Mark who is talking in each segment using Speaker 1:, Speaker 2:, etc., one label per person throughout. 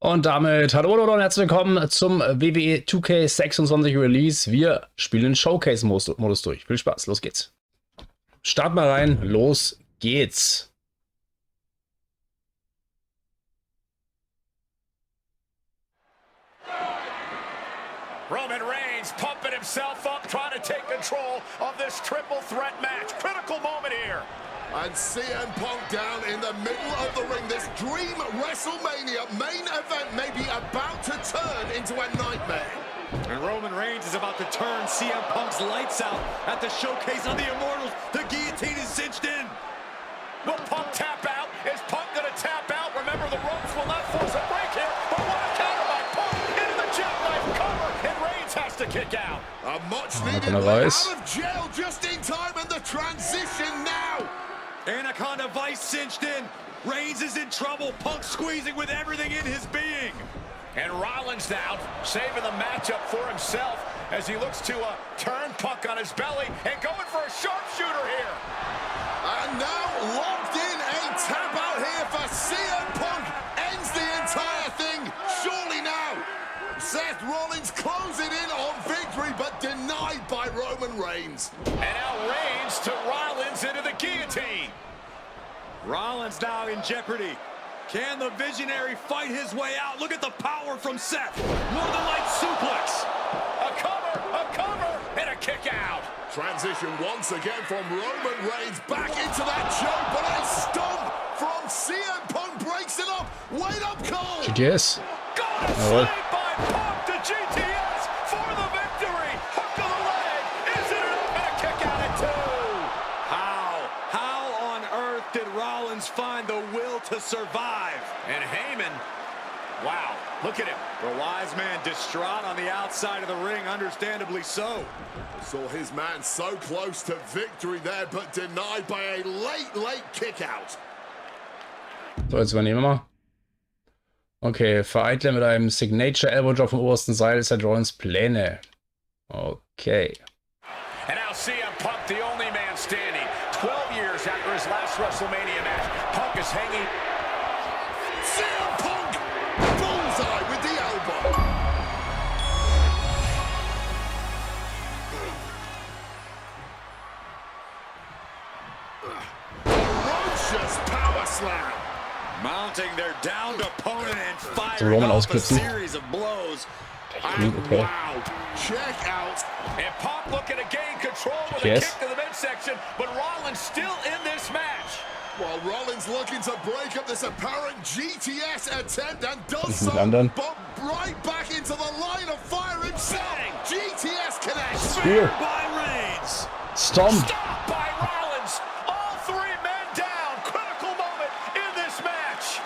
Speaker 1: Und damit hallo und herzlich willkommen zum WWE 2k26 Release. Wir spielen den Showcase-Modus durch. Viel Spaß, los geht's. Start mal rein, los geht's.
Speaker 2: Roman Reigns pumping himself up, trying to take control of this triple threat match. Critical moment here.
Speaker 3: And CM Punk down in the middle of the ring. This dream Wrestlemania main event may be about to turn into a nightmare.
Speaker 2: And Roman Reigns is about to turn CM Punk's lights out at the showcase on the Immortals. The guillotine is cinched in. Will Punk tap out? Is Punk going to tap out? Remember, the ropes will not force a break here. But what a counter by Punk into the jackknife cover. And Reigns has to kick out.
Speaker 3: A much-needed way out of jail just in time, and the transition now.
Speaker 2: Anaconda Vice cinched in. Reigns is in trouble. Punk squeezing with everything in his being. And Rollins now saving the matchup for himself as he looks to turn Punk on his belly and going for a sharpshooter here.
Speaker 3: And now locked in, a tap out here for CM Punk. Ends the entire thing, surely now. Seth Rollins closing in on victory, but denied by Roman Reigns.
Speaker 2: And now Reigns to Rollins into the guillotine. Rollins now in jeopardy. Can the visionary fight his way out? Look at the power from Seth. Northern Light suplex. A cover, and a kick out.
Speaker 3: Transition once again from Roman Reigns back into that choke, but a stomp from CM Punk breaks it up. Wait up, Cole.
Speaker 1: GTS.
Speaker 2: Got a slide by Punk to GTS for the victory. Hook of the leg. Is it enough? And a kick out at two. How on earth did Rollins find the will to survive? And Heyman, wow, look at him. The wise man distraught on the outside of the ring, understandably so.
Speaker 3: Saw his man so close to victory there, but denied by a late kick out.
Speaker 1: So, jetzt übernehmen wir mal. Okay, vereitle mit einem Signature Elbow Drop vom obersten Seil Seth Rollins Pläne. Okay.
Speaker 2: And now CM Punk, the only man standing. 12 years after his last WrestleMania match, Punk is hanging.
Speaker 3: CM Punk! Bullseye with the elbow. Ferocious power slam.
Speaker 2: Mounting their downed opponent and
Speaker 1: So
Speaker 2: firing
Speaker 1: Roman
Speaker 2: off a
Speaker 1: ausklitzen.
Speaker 2: series of blows.
Speaker 1: Okay.
Speaker 3: Wow, check out.
Speaker 2: And Punk looking to gain control with a kick to the midsection, but Rollins still in this match.
Speaker 3: While Rollins looking to break up this apparent GTS attempt and does so,
Speaker 1: London.
Speaker 3: but right back into the line of fire himself.
Speaker 2: Bang.
Speaker 3: GTS connects.
Speaker 1: Spear.
Speaker 2: By Reigns.
Speaker 1: Stomp.
Speaker 2: Stop by Rollins. All three men down. Critical moment in this match.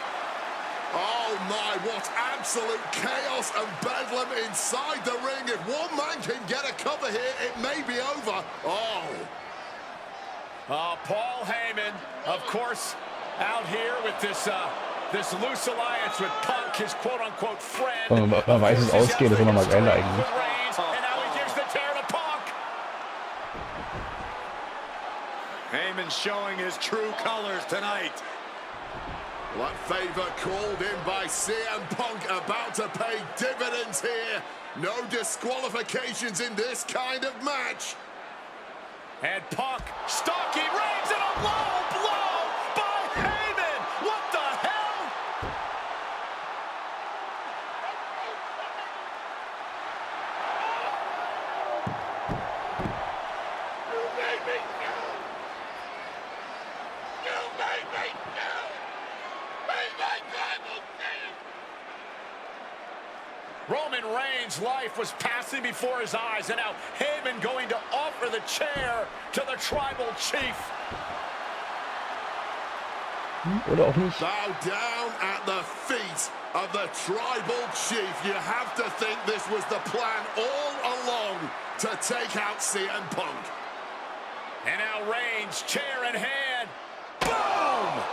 Speaker 3: Oh my, what absolute chaos and bedlam inside the ring. If one man can get a cover here, it may be over.
Speaker 2: Paul Heyman, of course, out here with this loose alliance with Punk, his quote-unquote friend.
Speaker 1: Man weiß, es ausgeht, das ist nochmal geil eigentlich.
Speaker 2: And now he gives the tear to Punk. Heyman showing his true colors tonight.
Speaker 3: That favor called in by CM Punk about to pay dividends here. No disqualifications in this kind of match.
Speaker 2: And Punk stalking Reigns in a low blow by Heyman. What the hell? You made me go. You made me go. Made my tribal chief. Roman Reigns' life was passing before his eyes, and now Heyman going to offer the chair to the tribal chief.
Speaker 1: Oder auch nicht.
Speaker 3: Bow down at the feet of the tribal chief. You have to think this was the plan all along to take out CM Punk.
Speaker 2: And now Reigns, chair in hand. Boom!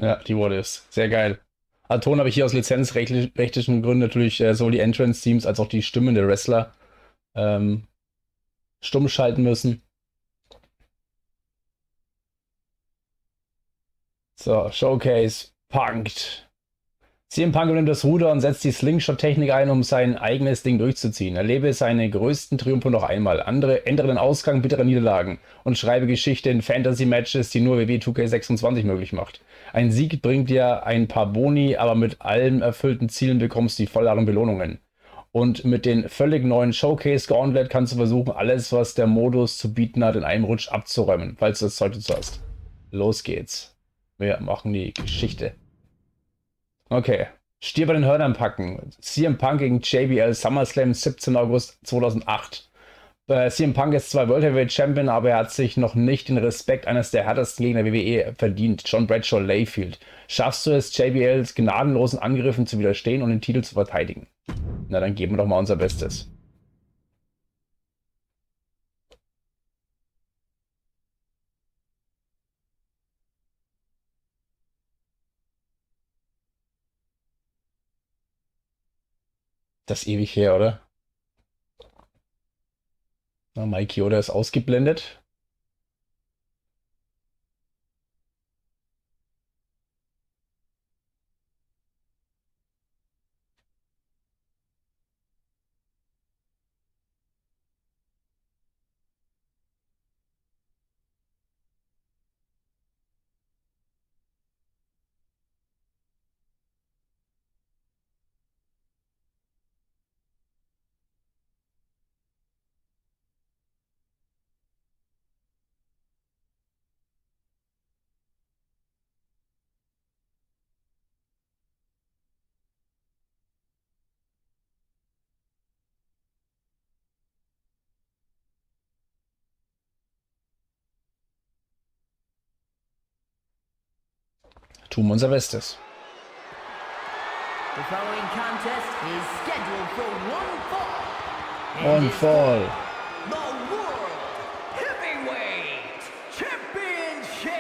Speaker 1: Ja, die wurde es. Sehr geil. Ton habe ich hier aus lizenzrechtlichen Gründen natürlich sowohl die Entrance-Teams als auch die Stimmen der Wrestler stumm schalten müssen. So, Showcase, punkt. CM Punk nimmt das Ruder und setzt die Slingshot-Technik ein, um sein eigenes Ding durchzuziehen. Erlebe seine größten Triumphe noch einmal. Ändere den Ausgang bitterer Niederlagen und schreibe Geschichte in Fantasy-Matches, die nur WWE 2k26 möglich macht. Ein Sieg bringt dir ein paar Boni, aber mit allen erfüllten Zielen bekommst du die vollen Belohnungen. Und mit den völlig neuen Showcase Gauntlet kannst du versuchen, alles, was der Modus zu bieten hat, in einem Rutsch abzuräumen, falls du das heute so hast. Los geht's. Wir machen die Geschichte. Okay. Stier bei den Hörnern packen. CM Punk gegen JBL SummerSlam 17. August 2008. CM Punk ist zwar World Heavyweight Champion, aber er hat sich noch nicht den Respekt eines der härtesten Gegner der WWE verdient. John Bradshaw Layfield. Schaffst du es, JBLs gnadenlosen Angriffen zu widerstehen und den Titel zu verteidigen? Na, dann geben wir doch mal unser Bestes. Das ist ewig her, oder? Na, Mike Yoda ist ausgeblendet. Tun wir unser Bestes.
Speaker 4: The following contest is scheduled for one fall.
Speaker 1: Und voll.
Speaker 4: The World Heavyweight Championship.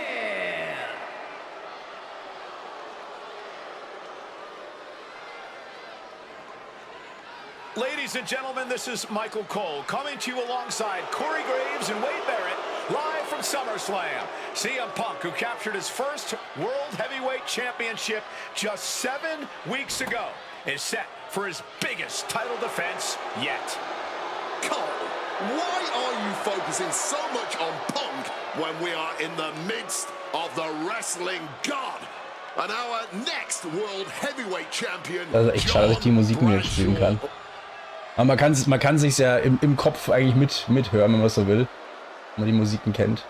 Speaker 2: Ladies and gentlemen, this is Michael Cole coming to you alongside Corey Graves and Wade Barrett, live from SummerSlam. CM Punk, who captured his first World Heavyweight Championship just 7 weeks ago, is set for his biggest title defense yet.
Speaker 3: Cole, why are you focusing so much on Punk when we are in the midst of the wrestling god? And our next World Heavyweight Champion,
Speaker 1: Also echt schade, dass ich die Musik nicht spielen kann. Aber man kann sich ja im Kopf eigentlich mithören, wenn man es so will. Wenn man die Musiken kennt.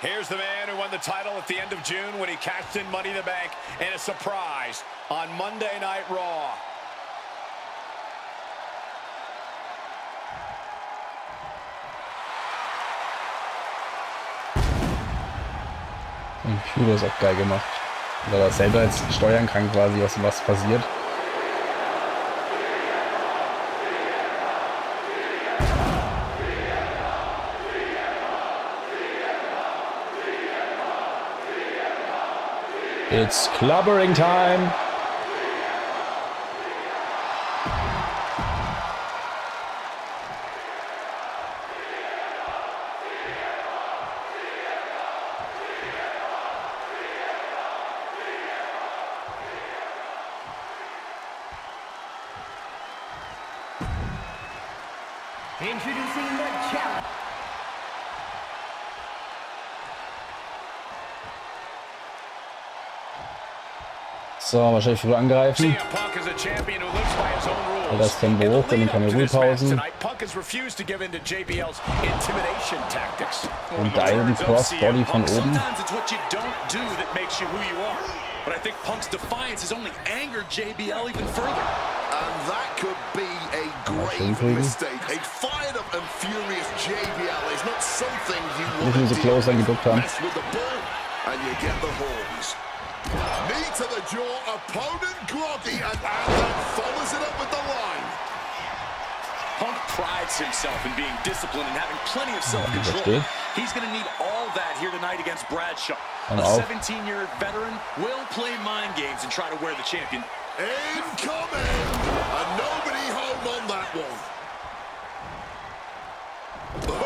Speaker 2: Here's the man who won the title at the end of June when he cashed in Money in the Bank in a surprise on Monday Night Raw.
Speaker 1: Hugo ist auch geil gemacht. Weil er selber jetzt steuern kann quasi, was passiert. It's clubbering time.
Speaker 4: Introducing the challenge.
Speaker 1: So, wahrscheinlich früh angreifen. Das Tempo hoch, dann keine Ruhepausen. Und Diamond Crossbody von oben.
Speaker 5: But I think Punk's defiance has only angered JBL even further.
Speaker 3: And that could be a grave mistake. A fired up and furious JBL is not something you want to
Speaker 1: close
Speaker 3: mess with the ball and you get the horns. Knee to the jaw, opponent groggy, and then follows it up with the line.
Speaker 5: Punk prides himself in being disciplined and having plenty of self-control.
Speaker 1: Verstehe.
Speaker 5: He's going to need all that here tonight against Bradshaw. A
Speaker 1: auf.
Speaker 5: 17-year veteran will play mind games and try to wear the champion.
Speaker 3: Incoming! And nobody home on that one. Oh,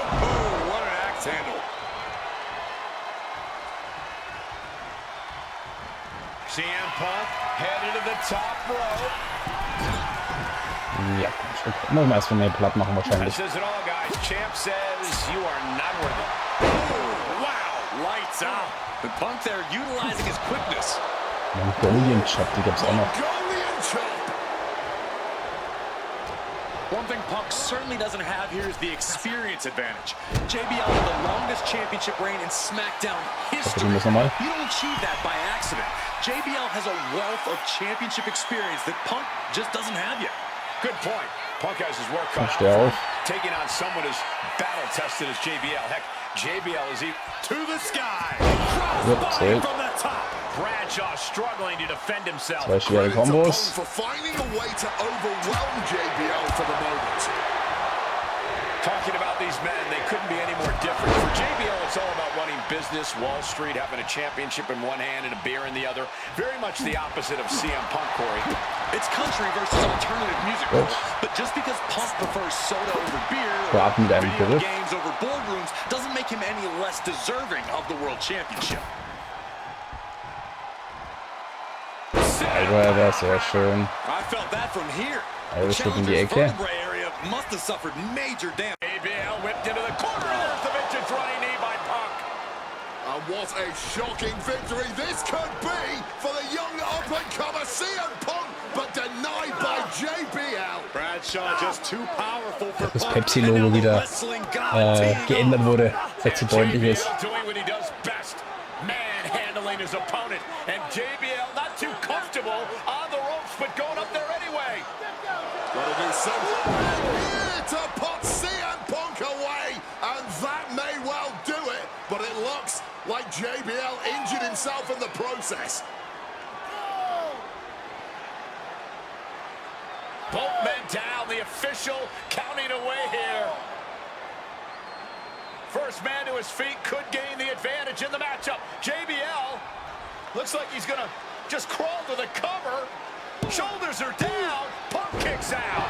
Speaker 3: what an axe handle.
Speaker 2: CM Punk headed to the top rope.
Speaker 1: Ja, muss man erstmal mehr platt machen wahrscheinlich.
Speaker 2: This is it all, guys. Champ says you are not worthy. Oh, wow, lights out.
Speaker 5: The Punk there utilizing his quickness.
Speaker 1: Mongolian Chop, die gab's auch noch.
Speaker 3: Mongolian chop.
Speaker 5: One thing Punk certainly doesn't have here is the experience advantage. JBL has the longest championship reign in SmackDown history.
Speaker 1: Versuchen wir es nochmal.
Speaker 5: You don't achieve that by accident. JBL has a wealth of championship experience that Punk just doesn't have yet.
Speaker 2: Good point. Punk has his work cut out
Speaker 1: Steh
Speaker 2: for
Speaker 1: auf.
Speaker 2: him, taking on someone as battle-tested as JBL. Heck, JBL is to the sky.
Speaker 1: Yep,
Speaker 2: Crossbody
Speaker 1: safe.
Speaker 2: from the top. Bradshaw struggling to defend himself.
Speaker 1: Zwei schwere
Speaker 3: Credit to
Speaker 1: Kombos.
Speaker 3: Punk for finding a way to overwhelm JBL for the moment.
Speaker 2: Talking about these men, they couldn't be any more different. For JBL, it's all about running business, Wall Street, having a championship in one hand and a beer in the other. Very much the opposite of CM Punk, Corey.
Speaker 5: It's country versus alternative music. But just because Punk prefers soda over beer
Speaker 1: Braten mit
Speaker 5: or
Speaker 1: einem
Speaker 5: video
Speaker 1: Griff.
Speaker 5: games over boardrooms doesn't make him any less deserving of the World Championship.
Speaker 1: Alter, sehr schön.
Speaker 5: I felt that from here.
Speaker 1: Irish Whip in die
Speaker 5: Challenger's
Speaker 1: Ecke.
Speaker 5: vertebrae area must have suffered major damage.
Speaker 2: JBL whipped into the corner. There's the vintage running knee by Punk.
Speaker 3: And what a shocking victory this could be for the young up-and-comer CM Punk, but denied by JBL.
Speaker 2: Bradshaw just too powerful for
Speaker 1: Das
Speaker 2: Punk.
Speaker 1: Pepsi-Logo wieder geändert wurde, weil zu deutlich ist.
Speaker 2: JBL doing what he does best. Manhandling his opponent. And JBL not too comfortable on the ropes, but going up there anyway.
Speaker 3: Gotta do something here to put CM Punk away, and that may well do it, but it looks like JBL injured himself in the process.
Speaker 2: Both men down, the official counting away here. First man to his feet could gain the advantage in the matchup. JBL looks like he's gonna just crawl to the cover. Shoulders are down. Punk kicks out.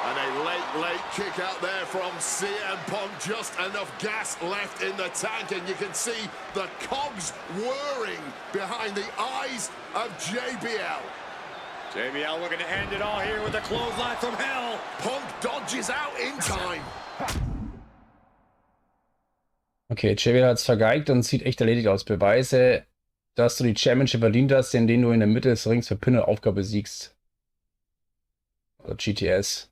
Speaker 3: And a late kick out there from CM Punk. Just enough gas left in the tank, and you can see the cogs whirring behind the eyes of JBL.
Speaker 2: JBL looking to end it all here with a clothesline from hell.
Speaker 3: Punk dodges out in time.
Speaker 1: Okay, JBL hat's vergeigt und sieht echt erledigt aus. Beweise, dass du die Championship verdient hast, indem du in der Mitte des Rings für Pinner-Aufgabe siegst. Oder GTS.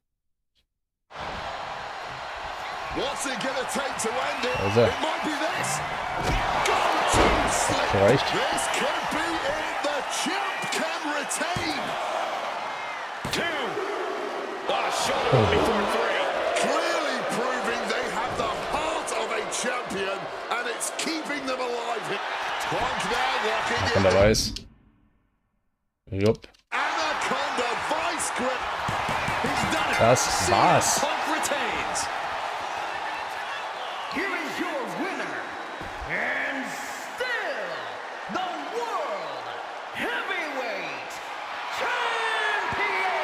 Speaker 3: What's it gonna take to end it?
Speaker 1: Also.
Speaker 3: It might be this. Go to slip.
Speaker 1: Reicht.
Speaker 3: This could be it. The champ can retain.
Speaker 2: 2. Shoulder before 3.
Speaker 3: Clearly proving they have the heart of a champion, and it's keeping them alive. Punk now locking
Speaker 1: Von
Speaker 3: in.
Speaker 1: der Weiß. Jupp.
Speaker 3: Anaconda vice grip.
Speaker 5: He's done it.
Speaker 1: Das war's.
Speaker 5: Punk retains.
Speaker 4: Here is your winner, and still the World Heavyweight Champion,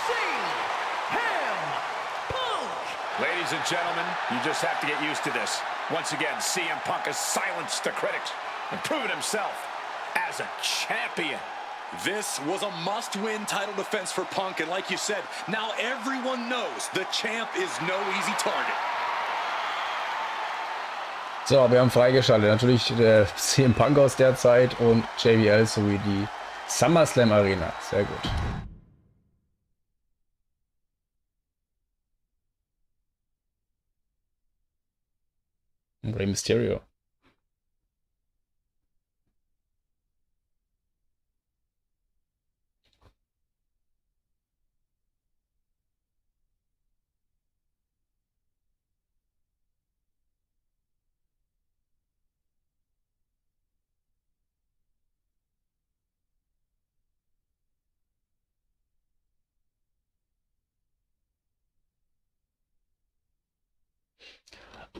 Speaker 4: CM Punk.
Speaker 2: Ladies and gentlemen, you just have to get used to this. Once again, CM Punk has silenced the critics and proven himself as a champion.
Speaker 5: This was a must-win title defense for Punk, and like you said, now everyone knows the champ is no easy target.
Speaker 1: So, wir haben freigeschaltet. Natürlich der CM Punk aus der Zeit und JBL sowie die SummerSlam Arena. Sehr gut. Und Rey Mysterio.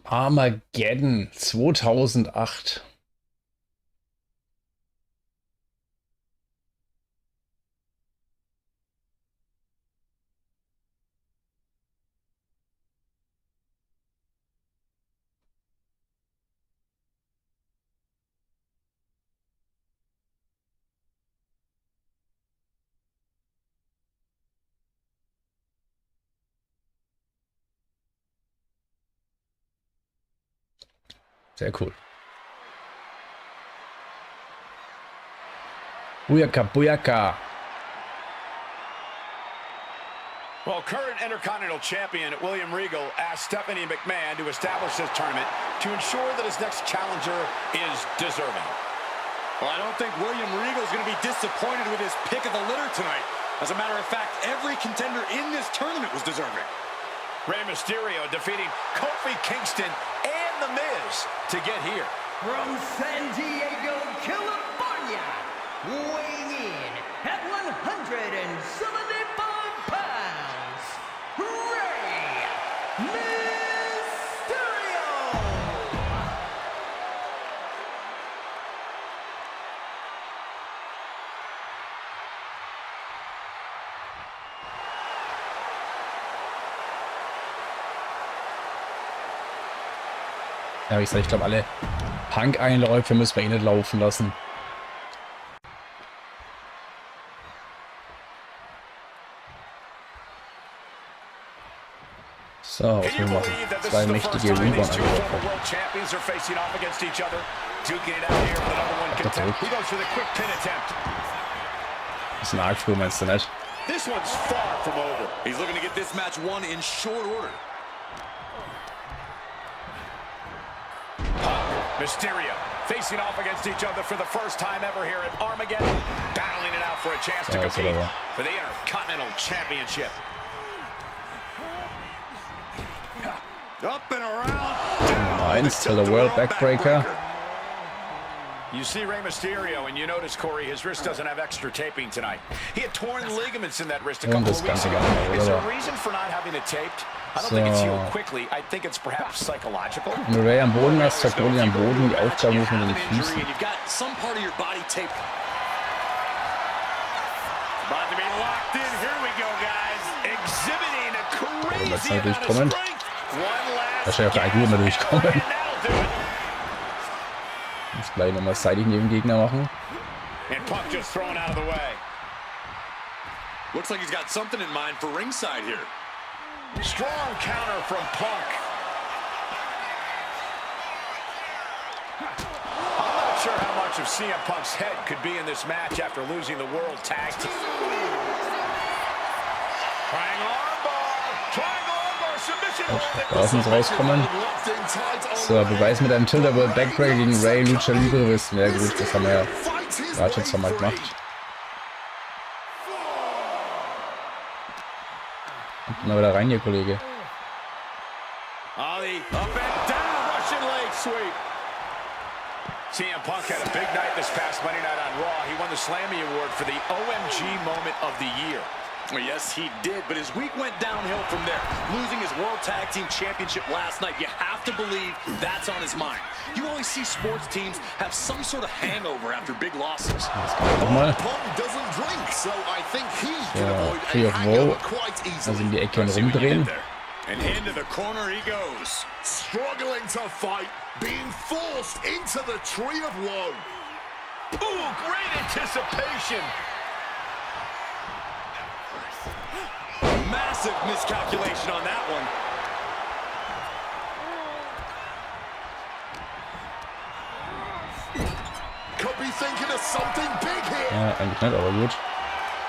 Speaker 1: Armageddon 2008. Sehr cool. Booyaka, Booyaka.
Speaker 2: Well, current Intercontinental Champion William Regal asked Stephanie McMahon to establish this tournament to ensure that his next challenger is deserving.
Speaker 5: Well, I don't think William Regal is going to be disappointed with his pick of the litter tonight. As a matter of fact, every contender in this tournament was deserving.
Speaker 2: Rey Mysterio defeating Kofi Kingston and The Miz to get here.
Speaker 4: From San Diego, California, weighing in at 175 pounds, Rey Mysterio!
Speaker 1: Ja, wie gesagt, ich glaube, alle Punk-Einläufe müssen wir eh nicht laufen lassen. So, was wir machen. Zwei mächtige Reborn-Angriffe. Bisschen arg früh, meinst du nicht?
Speaker 2: This one's far from over.
Speaker 5: He's looking to get this match won in short order.
Speaker 2: Mysterio facing off against each other for the first time ever here at Armageddon, battling it out for a chance to compete for the Intercontinental Championship. Up and around.
Speaker 1: Eins, till the World Backbreaker.
Speaker 2: You see Rey Mysterio, and you notice, Corey, his wrist doesn't have extra taping tonight. He had torn ligaments in that wrist a couple of weeks ago. Is there a reason for not having it taped? I don't think it's healed quickly. I think it's perhaps psychological.
Speaker 1: Wenn du Ray am Boden hast, sagt Oli am Boden, die Aufgabe muss man den Füßen.
Speaker 5: You've got some part of your body taped.
Speaker 2: About to be locked in. Here we go, guys. Exhibiting a crazy
Speaker 1: Das halt
Speaker 2: amount of
Speaker 1: durchkommen.
Speaker 2: strength. One last
Speaker 1: Wahrscheinlich auch eigentlich immer durchkommen.
Speaker 2: that'll do it.
Speaker 1: Jetzt gleich nochmal seitig neben den Gegner machen.
Speaker 2: And Punk just thrown out of the way.
Speaker 5: Looks like he's got something in mind for ringside here.
Speaker 2: Strong counter from Punk. I'm not sure how much of CM Punk's head could be in this match after losing the World Tag Team. Triangle armbar. Triangle armbar. Submission.
Speaker 1: Da lassen uns rauskommen. So, Beweis mit einem Tilda World Backbreaker gegen Ray Lucha Libre wissen. Ja gut, das haben wir ja gerade schon zweimal gemacht. Kommt mal wieder rein hier, Kollege.
Speaker 2: Ali up and down. Russian leg sweep. CM Punk had a big night this past Monday night on Raw. He won the Slammy Award for the OMG Moment of the Year.
Speaker 5: Well, yes, he did, but his week went downhill from there. Losing his World Tag Team Championship last night, you have to believe that's on his mind. You always see sports teams have some sort of hangover after big losses.
Speaker 1: Nochmal.
Speaker 3: Punk doesn't drink, so I think he can
Speaker 1: So,
Speaker 3: avoid
Speaker 1: Tree
Speaker 3: a
Speaker 1: of
Speaker 3: hangover
Speaker 1: Woe.
Speaker 3: quite
Speaker 1: Also
Speaker 3: easily.
Speaker 1: in die Ecke
Speaker 5: Let's see what you
Speaker 1: rumdrehen.
Speaker 5: did there. And into the corner he goes.
Speaker 3: Struggling to fight, being forced into the Tree of Woe.
Speaker 2: Ooh, great anticipation.
Speaker 5: Massive miscalculation on that one.
Speaker 3: Could be thinking of something big here.
Speaker 1: Ja, eigentlich nicht, aber gut.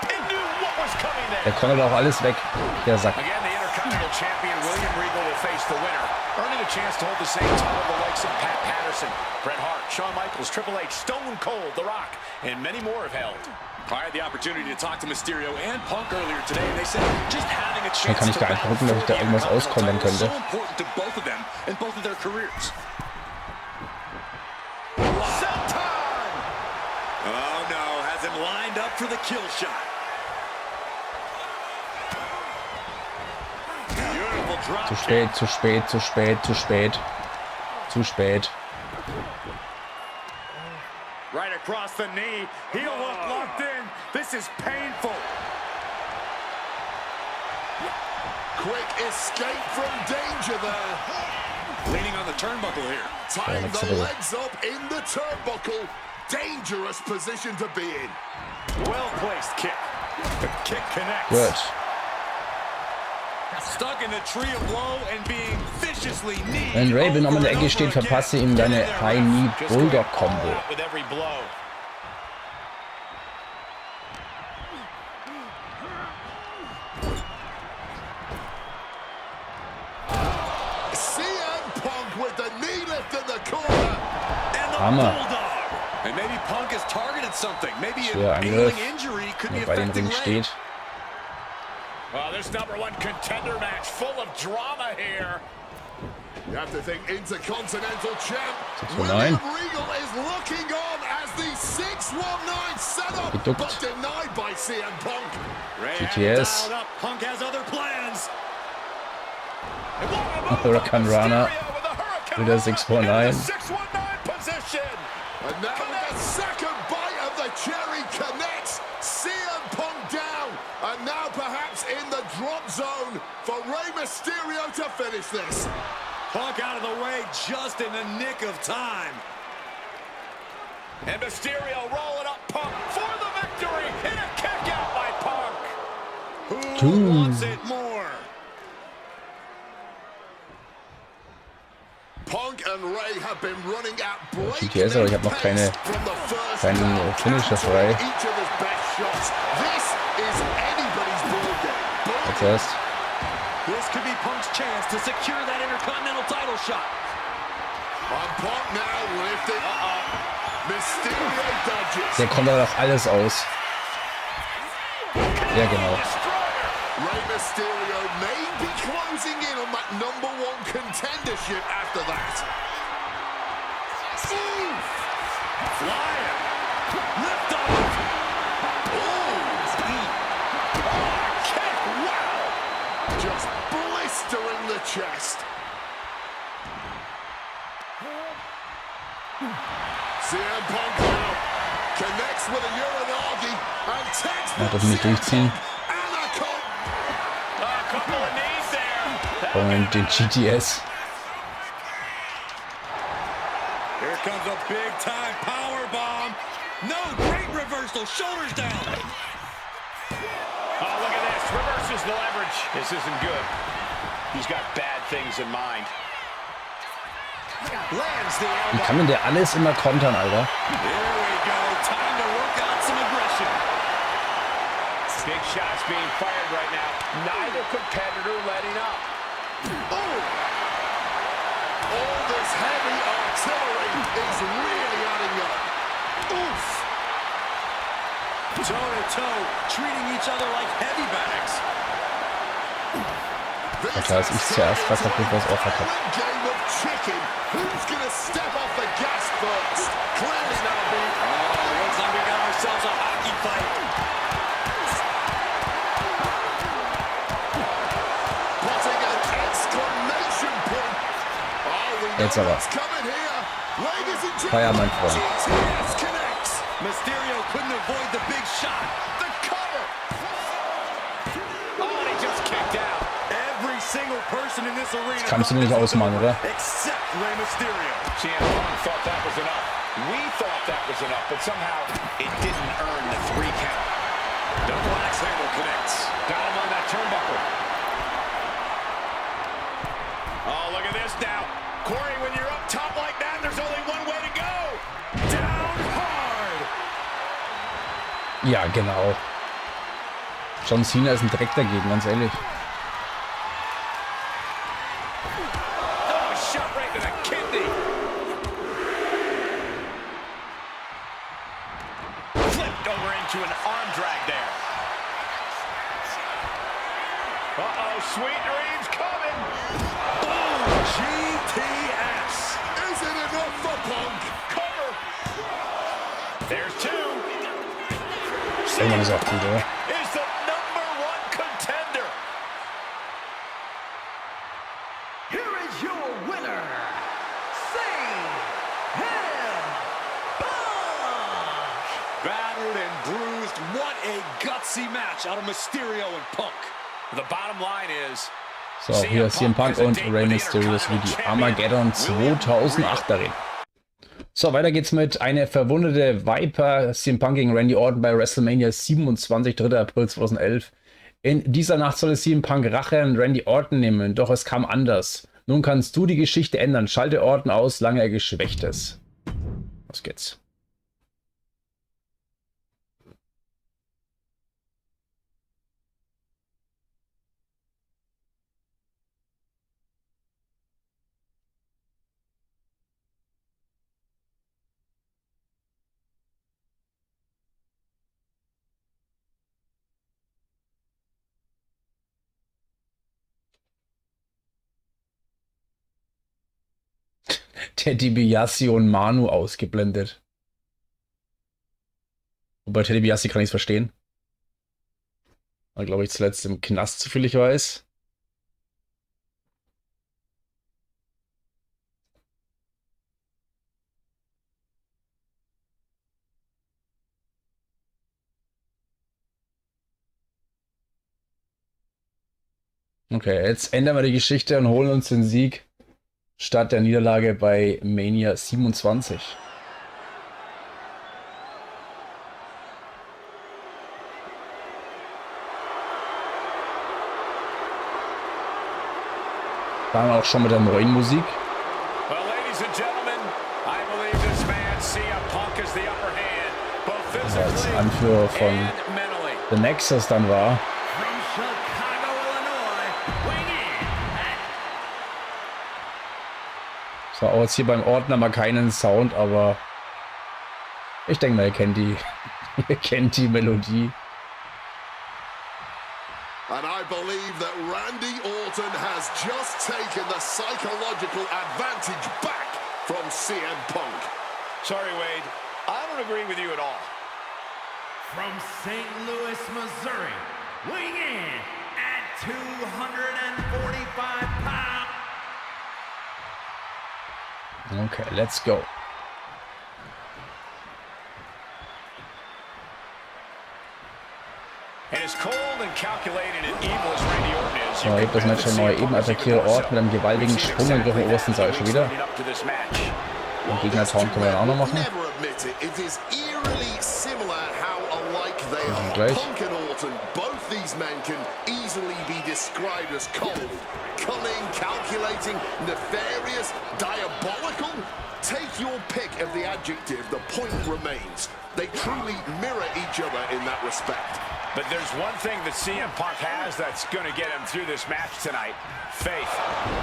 Speaker 2: He knew what was coming there.
Speaker 1: Der konnte auch alles weg, der Sack.
Speaker 2: Again, the Intercontinental Champion William Regal will face the winner, earning a chance to hold the same title the likes of Pat Patterson, Bret Hart, Shawn Michaels, Triple H, Stone Cold, The Rock, and many more have held.
Speaker 5: I had the opportunity to talk to Mysterio and Punk earlier today, and they said just having a
Speaker 1: Dann
Speaker 5: chance
Speaker 1: kann ich
Speaker 5: to
Speaker 1: gar nicht
Speaker 5: battle
Speaker 1: gucken, dass ich da
Speaker 5: for the
Speaker 1: irgendwas
Speaker 5: Intercontinental
Speaker 1: auskontern
Speaker 5: title is
Speaker 1: könnte.
Speaker 5: so important to both of them and both of their careers.
Speaker 2: Senton!
Speaker 5: Oh no, has him lined up for the kill shot. Beautiful drop
Speaker 1: Zu spät, zu spät, zu spät, zu spät. Zu spät.
Speaker 2: Right across the knee. Heel hook locked in. This is painful.
Speaker 3: Quick escape from danger there.
Speaker 5: Leaning on the turnbuckle here.
Speaker 3: Tying the legs up in the turnbuckle. Dangerous position to be in.
Speaker 2: Well-placed kick. The kick connects.
Speaker 1: Gut.
Speaker 5: Stuck in the tree of blow and being viciously kneed.
Speaker 1: Wenn Raven noch in der
Speaker 5: over
Speaker 1: Ecke
Speaker 5: and
Speaker 1: steht,
Speaker 5: over
Speaker 1: verpasse
Speaker 5: again.
Speaker 1: ihm deine
Speaker 5: Get in there,
Speaker 1: High
Speaker 5: ref.
Speaker 1: Knee
Speaker 2: Just going
Speaker 1: Bulldog
Speaker 2: all
Speaker 1: Combo.
Speaker 2: out with every blow.
Speaker 3: CM Punk with the knee lift in the corner.
Speaker 5: And the
Speaker 1: Hammer.
Speaker 5: Bulldog. And maybe Punk has targeted something. Maybe
Speaker 1: Schwerer
Speaker 5: an
Speaker 1: Angriff.
Speaker 5: ailing injury could be
Speaker 1: Wenn er bei dem
Speaker 5: affecting
Speaker 1: Ring
Speaker 5: Ray.
Speaker 1: steht.
Speaker 2: This #1 contender match full of drama here.
Speaker 3: You have to think Intercontinental Champ
Speaker 1: 619.
Speaker 3: William Regal is looking on as the 619 setup,
Speaker 1: Geduckt.
Speaker 3: but denied by CM Punk.
Speaker 5: Ray
Speaker 1: GTS.
Speaker 5: had it dialed up. Punk has other plans.
Speaker 1: Hurricane Runner. Wieder 619.
Speaker 2: 619 position.
Speaker 3: And now the second bite of the cherry connects. CM Punk down. And now perhaps in the drop zone for Rey Mysterio to finish this.
Speaker 5: Punk out of the way just in the nick of time.
Speaker 2: And Mysterio rolling up Punk for the victory. And a kick out by Punk.
Speaker 5: Who wants it more?
Speaker 3: Punk and Ray have been running at
Speaker 1: GTS, aber ich habe noch keinen Finisher frei. Als erst.
Speaker 5: This could be Punk's chance to secure that Intercontinental title shot.
Speaker 3: Punk now lifted. Mysterio dodges.
Speaker 1: Der kommt aber doch alles aus. Ja, genau.
Speaker 3: Rey Mysterio may be closing in on that #1 contendership after that.
Speaker 5: Flying. Lift off.
Speaker 3: Kick, wow! Just blistering the chest. CM Punk now connects with a Uranagi and takes
Speaker 1: Ja, das nicht durchziehen.
Speaker 2: Couple of knees there.
Speaker 1: Und den GTS.
Speaker 5: Here comes a big-time powerbomb. No, great reversal. Shoulders down.
Speaker 2: Oh, look at this. Reverses the leverage. This isn't good. He's got bad things in mind.
Speaker 5: Lands the
Speaker 1: Wie
Speaker 5: elbow.
Speaker 1: kann denn der alles immer kontern, Alter?
Speaker 5: Here we go. Time to work out some aggression.
Speaker 2: Big shots being fired right now. Neither competitor letting up.
Speaker 3: All this heavy artillery is really adding up. Oof!
Speaker 5: Toe-to-toe, treating each other like heavy bags.
Speaker 1: Na klar, als ich zuerst verkackt wird, was auch verkackt.
Speaker 3: Game of chicken. Who's gonna step off the gas first? Clearly now being
Speaker 5: Looks like we got ourselves a hockey fight.
Speaker 3: putting an exclamation point. Oh, we know
Speaker 1: Jetzt aber.
Speaker 3: what's coming here. Ladies and
Speaker 1: Feier, mein
Speaker 3: gentlemen,
Speaker 1: Freund.
Speaker 3: GTS connects.
Speaker 5: Mysterio couldn't avoid the big shot.
Speaker 2: The cover. Oh, and he just kicked out.
Speaker 5: Every single person in this arena.
Speaker 1: Kannst du nicht ausmachen, oder?
Speaker 5: Except Rey Mysterio.
Speaker 2: CM Punk thought that was enough. We thought that was enough, but somehow it didn't earn the 3 count.
Speaker 5: Double axe handle connects.
Speaker 2: Got him on that turnbuckle. Oh, look at this now. Corey, when you're up top like that, there's only one way to go. Down hard.
Speaker 1: Ja, genau. John Cena ist ein Dreck dagegen, ganz ehrlich.
Speaker 2: Oh, shot right to the kidney. Flipped over into an arm drag there. Uh-oh, sweet dreams coming.
Speaker 5: GTS.
Speaker 3: Is it enough for Punk?
Speaker 2: Cover. There's 2.
Speaker 1: Irgendwann ist auch gut, oder?
Speaker 2: Is the #1 contender.
Speaker 4: Here is your winner,
Speaker 5: a gutsy match out of Mysterio and Punk. The bottom line is,
Speaker 1: so, hier ist CM Punk und Rey Mysterio sowie die Armageddon 2008 darin. So, weiter geht's mit einer verwundete Viper, CM Punk gegen Randy Orton bei Wrestlemania 27, 3. April 2011. In dieser Nacht soll es CM Punk Rache an Randy Orton nehmen, doch es kam anders. Nun kannst du die Geschichte ändern. Schalte Orton aus, solange er geschwächt ist. Los geht's. Teddy DiBiase und Manu ausgeblendet. Wobei Teddy DiBiase kann ich es verstehen. War, glaube ich, zuletzt im Knast, soviel ich weiß. Okay, jetzt ändern wir die Geschichte und holen uns den Sieg statt der Niederlage bei Mania 27. Dann auch schon mit der neuen Musik.
Speaker 2: Well, ladies and gentlemen, I believe this man, CM Punk, is the upper hand, both
Speaker 1: Also als
Speaker 2: physically
Speaker 1: Anführer von
Speaker 2: and mentally.
Speaker 1: The Nexus dann war.
Speaker 4: From Chicago, Illinois, weighing in at
Speaker 1: So, auch jetzt hier beim Ordner mal keinen Sound, aber ich denke mal, ihr kennt die Melodie.
Speaker 3: And I believe that Randy Orton has just taken the psychological advantage back from CM Punk.
Speaker 2: Sorry, Wade. I don't agree with you at all.
Speaker 4: from St. Louis, Missouri, weighing in at 245 pounds.
Speaker 1: Okay, let's go.
Speaker 2: And as cold and calculated and evil as Randy Orton is,
Speaker 1: So, hebt das Match schon neu. Eben attackiere Orton mit einem gewaltigen Sprungangriff im obersten Seil schon wieder. Den Gegner-Town können wir dann auch noch machen.
Speaker 3: Never admit it. It is eerily similar how alike they are.
Speaker 1: Gleich.
Speaker 3: Punk and Orton, both these men can easily be described as cold, cunning, calculating, nefarious, diabolical. Take your pick of the adjective, the point remains. They truly mirror each other in that respect.
Speaker 2: But there's one thing that CM Punk has that's going to get him through this match tonight. Faith.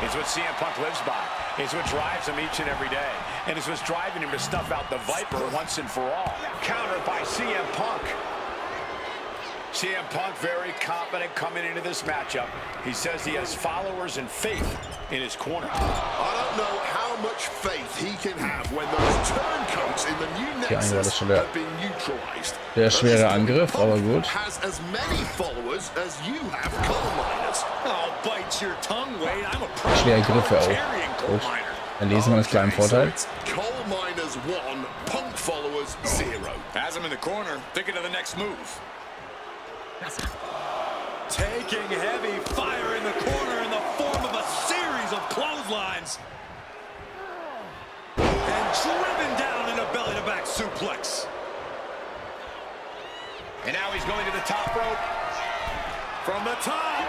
Speaker 2: It's what CM Punk lives by. It's what drives him each and every day. And it's what's driving him to stuff out the Viper once and for all. Countered by CM Punk. CM Punk very confident coming into this matchup. He says he has followers and faith in his corner.
Speaker 3: I don't know how much faith he can have when those turncoats in the new
Speaker 1: Okay, eigentlich war das
Speaker 3: Nexus
Speaker 1: schon der
Speaker 3: have been neutralized.
Speaker 1: sehr schwere Angriff, aber gut.
Speaker 3: Has as many followers as you have coal miners.
Speaker 5: Oh, bite your tongue, Wade. I'm a pro
Speaker 1: Schwere Griffe auch.
Speaker 5: carrying coal
Speaker 1: Gut.
Speaker 5: miner.
Speaker 1: Dann lesen wir das klar im Vorteil.
Speaker 3: So it's coal miners 1, Punk followers 0.
Speaker 5: Has him in the corner, thinking of the next move. Taking heavy fire in the corner in the form of a series of clotheslines. And driven down in a belly-to-back suplex. And now he's going to the top rope. From the top.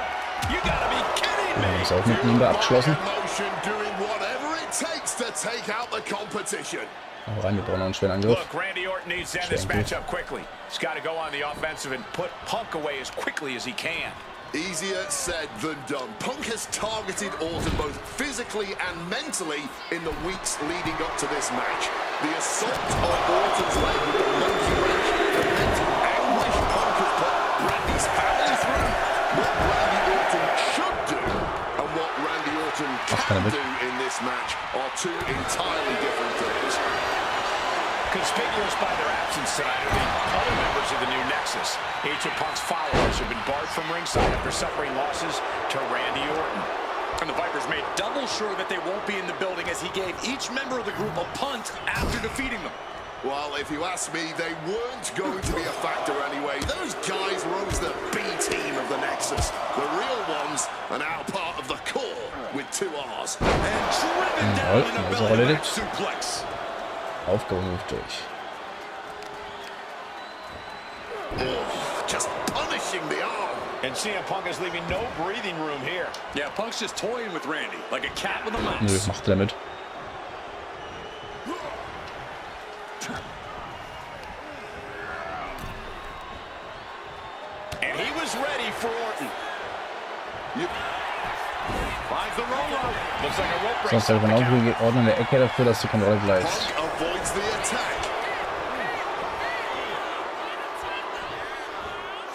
Speaker 5: You gotta be kidding me.
Speaker 1: Ist auch mit ihm da abgeschlossen.
Speaker 3: Emotion doing whatever it takes to take out the competition.
Speaker 1: Auch rein, wir brauchen noch einen schweren Angriff.
Speaker 2: Look, Randy Orton needs to end this matchup quickly. He's got to go on the offensive and put Punk away as quickly as he can.
Speaker 3: Easier said than done. Punk has targeted Orton both physically and mentally in the weeks leading up to this match. The assault on Orton's leg with the monkey wrench, the mental anguish Punk has put Randy's family through, what Randy Orton should do and what Randy Orton can do in this match are two entirely different things.
Speaker 2: Conspicuous by their absence tonight are the other members of the new Nexus. Each of Punk's followers have been barred from ringside after suffering losses to Randy Orton.
Speaker 5: And the Vipers made double sure that they won't be in the building as he gave each member of the group a punt after defeating them.
Speaker 3: Well, if you ask me, they weren't going to be a factor anyway. Those guys rose the B team of the Nexus. The real ones are now part of the core with 2 R's.
Speaker 2: And driven down in a belly back
Speaker 1: erledigt.
Speaker 2: suplex.
Speaker 1: Aufgerufen durch.
Speaker 3: Just punishing the arm.
Speaker 2: And CM Punk is leaving no breathing room here.
Speaker 5: Yeah, Punk's just toying with Randy, like a cat with a mouse.
Speaker 1: Nö, macht er damit.
Speaker 2: And he was ready for Orton. Finds the roll-up. Looks like a rope break.
Speaker 1: Sonst genau wie Orton in der Ecke dafür, dass die Kontrolle bleibst.
Speaker 3: Punk avoids the attack.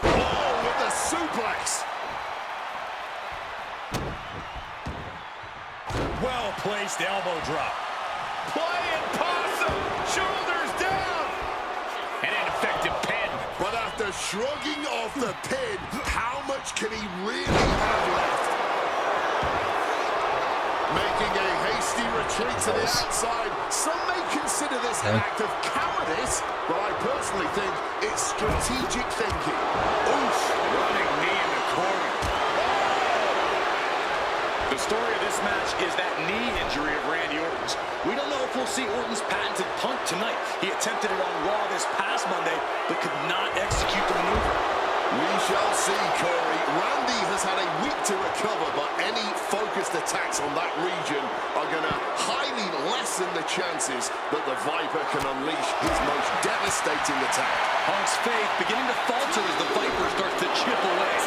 Speaker 3: Oh, with the suplex.
Speaker 2: Well-placed elbow drop. Playing possum. Shoulders down. An ineffective pin.
Speaker 3: But after shrugging off the pin, how much can he really have left? Making a hasty retreat to the outside. Some may consider this an act of cowardice, but I personally think it's strategic thinking.
Speaker 2: Oof. Running knee in the corner. The story of this match is that knee injury of Randy Orton's. We don't know if we'll see Orton's patented Punk tonight. He attempted it on Raw this past Monday, but could not execute the maneuver.
Speaker 3: We shall see, Corey. Randy has had a week to recover, but any focused attacks on that region are going to highly lessen the chances that the Viper can unleash his most devastating attack.
Speaker 5: Punk's faith beginning to falter as the Viper starts to chip away.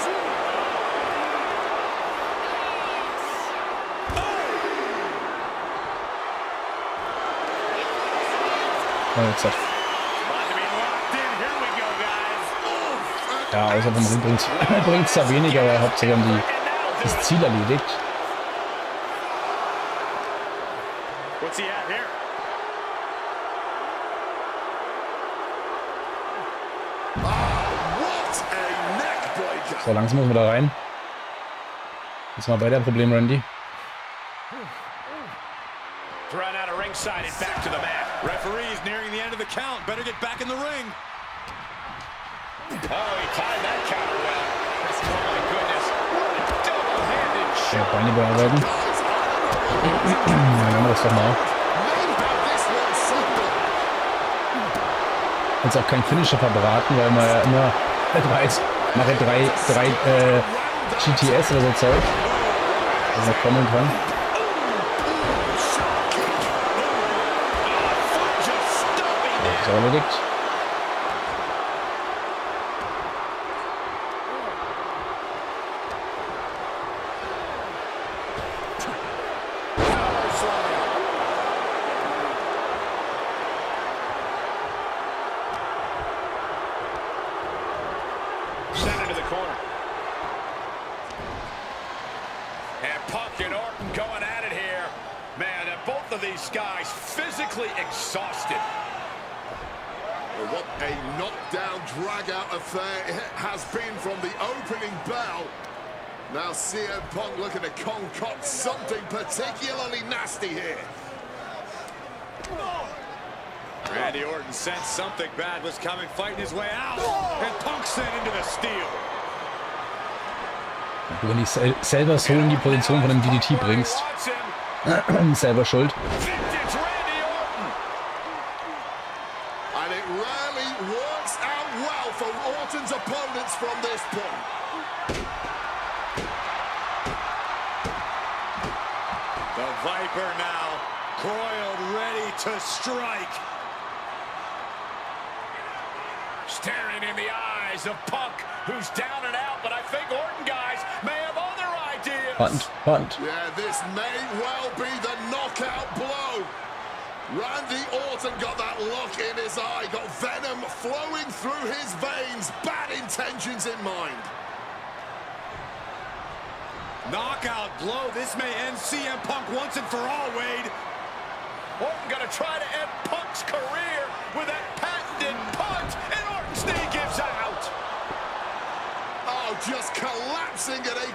Speaker 1: Oh, jetzt hat.
Speaker 2: About to be locked in. Here we go, guys.
Speaker 1: Ja, außer vom Ring bringt es ja weniger, aber hauptsächlich haben die das Ziel erledigt.
Speaker 2: What's he at here?
Speaker 3: What a neckbreaker!
Speaker 1: So, langsam müssen wir da rein. Jetzt mal bei der Problem, Randy.
Speaker 2: Thrown out of ringside and back to the mat.
Speaker 5: Referee's nearing the end of the count. Better get back in the ring.
Speaker 2: Oh, he timed that counter well. Oh, my goodness. What a double-handed
Speaker 1: Ja,
Speaker 2: shot.
Speaker 1: Beine bearbeiten. Dann haben wir das doch mal. Uns auch kein Finisher verbraten, weil man ja immer drei GTS oder so Zeug, was noch kommen kann. So erledigt.
Speaker 2: Sent into the corner. And Punk and Orton going at it here. Man, both of these guys physically exhausted.
Speaker 3: Well, what a knockdown, drag-out affair it has been from the opening bell. Now CM Punk looking to concoct something particularly nasty here.
Speaker 5: Randy Orton sensed something bad was coming, fighting his way out. And Punk sent into the steel.
Speaker 1: Wenn du selber so in die Position von einem DDT bringst, selber schuld.
Speaker 2: Vintage Randy Orton.
Speaker 3: And it rarely works out well for Orton's opponents from this point.
Speaker 5: The Viper now coiled, ready to strike.
Speaker 2: Staring in the eyes of Punk, who's down and out, but I think Orton guys may have other ideas.
Speaker 1: Bunt.
Speaker 3: Yeah, this may well be the knockout blow. Randy Orton got that look in his eye, got venom flowing through his veins, bad intentions in mind.
Speaker 5: Knockout blow. This may end CM Punk once and for all, Wade.
Speaker 2: Orton gonna try to end Punk's career with that patented punt, and Orton's knee gives out.
Speaker 3: Oh, just collapsing at a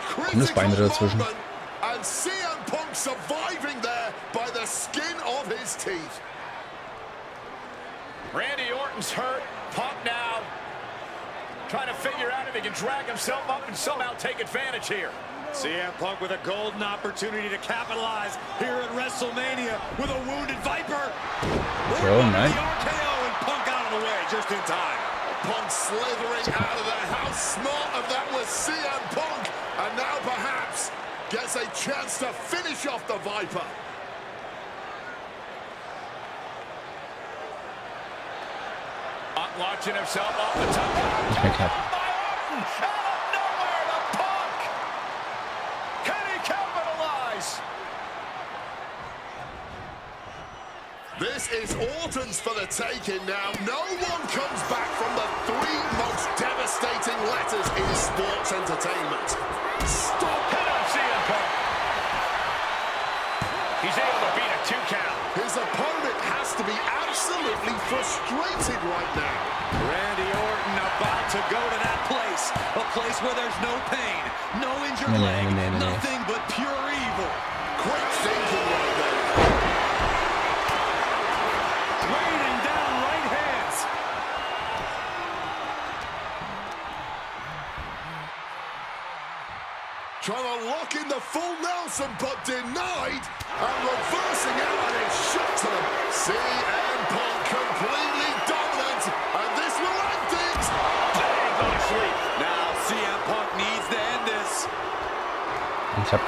Speaker 1: Beine
Speaker 3: critical
Speaker 1: dazwischen.
Speaker 3: moment. And CM Punk surviving there by the skin of his teeth.
Speaker 2: Randy Orton's hurt. Punk now trying to figure out if he can drag himself up and somehow take advantage here. CM Punk with a golden opportunity to capitalize here at Wrestlemania with a wounded Viper.
Speaker 1: Oh, nice.
Speaker 2: The RKO and Punk out of the way just in time.
Speaker 3: Punk slithering out of there. How smart of that was CM Punk. And now perhaps gets a chance to finish off the Viper.
Speaker 2: Punk launching himself off the top.
Speaker 1: Okay.
Speaker 2: Out of nowhere to Punk. Can he capitalize?
Speaker 3: This is Orton's for the taking now. No one comes back from the three most devastating letters in sports entertainment. Stop.
Speaker 2: Hit on CM Punk. He's able to beat a 2 count.
Speaker 3: His opponent has to be absolutely frustrated right now.
Speaker 2: Randy Orton about to go to that place. A place where there's no pain, no injured leg, nothing but pure evil.
Speaker 3: Quick thinking right there.
Speaker 2: Raining down right hands.
Speaker 3: Trying to lock in the full Nelson, but denied. And reversing out, and it's shot to them. CM Punk completely dominant. And this will end things.
Speaker 2: Bang on a sweep. Now CM Punk needs to end this.
Speaker 1: Ich habe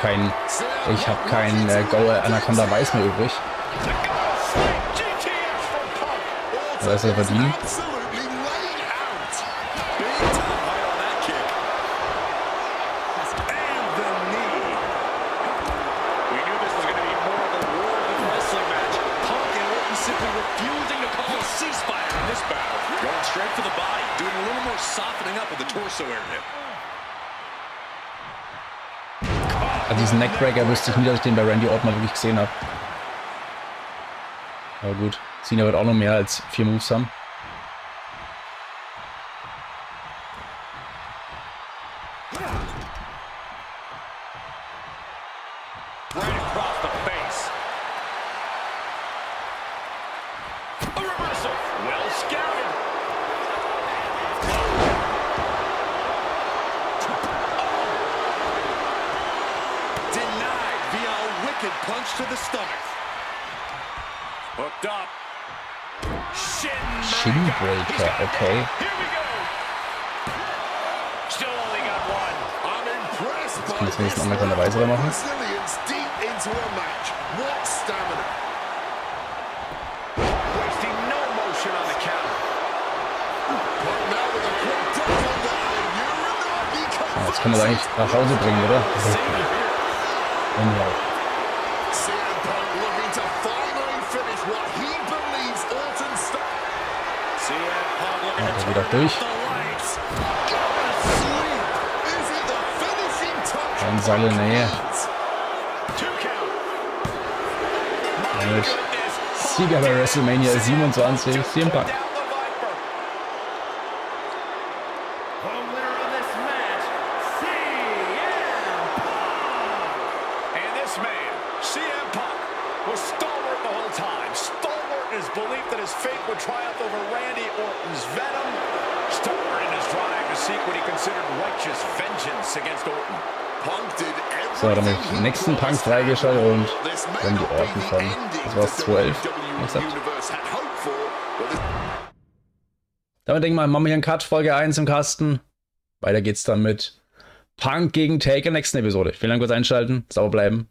Speaker 1: kein Go Anaconda Weiß mehr übrig.
Speaker 2: The goal sweep. GTS from Punk.
Speaker 1: Was er verdient.
Speaker 3: Absolutely laying out.
Speaker 2: Big time height on that kick. And the knee. We knew this was going to be more of a war than wrestling match. Punk and Orton simply refusing to call a ceasefire in this battle. Going straight for the body, doing a little more softening up of the torso area.
Speaker 1: Diesen Neckbreaker wüsste ich nie, dass ich den bei Randy Orton mal wirklich gesehen habe. Aber gut, Cena wird auch noch mehr als 4 Moves haben.
Speaker 2: Right across the face. A reversal. Well scouted. Denied via a wicked punch to the stomach. Hooked up.
Speaker 1: Shinbreaker, okay.
Speaker 2: Here we go. Still only got one.
Speaker 3: I'm impressed by
Speaker 1: Kann jetzt wenigstens
Speaker 3: this
Speaker 1: Anaconda Weiß machen.
Speaker 3: resilience deep into a match. What stamina.
Speaker 2: Wasting no motion on the counter.
Speaker 3: But now with a quick double line, Uranagi
Speaker 1: Jetzt kann er es eigentlich nach Hause bringen, oder? Unreal.
Speaker 3: CM Punk looking to finally finish what he believes Orton started.
Speaker 2: CM Punk looking
Speaker 1: Ja,
Speaker 2: to
Speaker 1: der
Speaker 2: turn
Speaker 1: geht auch durch.
Speaker 2: up the lights.
Speaker 3: Sleep. Is it the finishing touch?
Speaker 1: Ein Seil in der Nähe.
Speaker 2: 2 count.
Speaker 1: Damit Sieger bei WrestleMania 27, CM Punk.
Speaker 2: Down the Viper.
Speaker 4: The winner of this match, CM Punk.
Speaker 2: And this man, CM Punk, was stalwart the whole time. Stalwart in his belief that his fate would triumph over Randy Orton's venom. Stalwart in his drive to seek what he considered righteous vengeance against Orton.
Speaker 3: Punk did
Speaker 1: So, damit
Speaker 3: everything he
Speaker 1: nächsten Punk
Speaker 3: promised.
Speaker 1: freigeschaltet und
Speaker 3: This may
Speaker 1: dann die
Speaker 3: not be
Speaker 1: Orten
Speaker 3: the
Speaker 1: von,
Speaker 3: ending
Speaker 1: das war's,
Speaker 3: the
Speaker 1: 12.
Speaker 3: WWE
Speaker 1: Exakt.
Speaker 3: Universe had hoped for, but this
Speaker 1: Damit denke ich mal, machen wir hier einen Cut, Folge 1 im Kasten. Weiter geht's dann mit Punk gegen Taker in der nächsten Episode. Vielen Dank fürs Einschalten, sauber bleiben.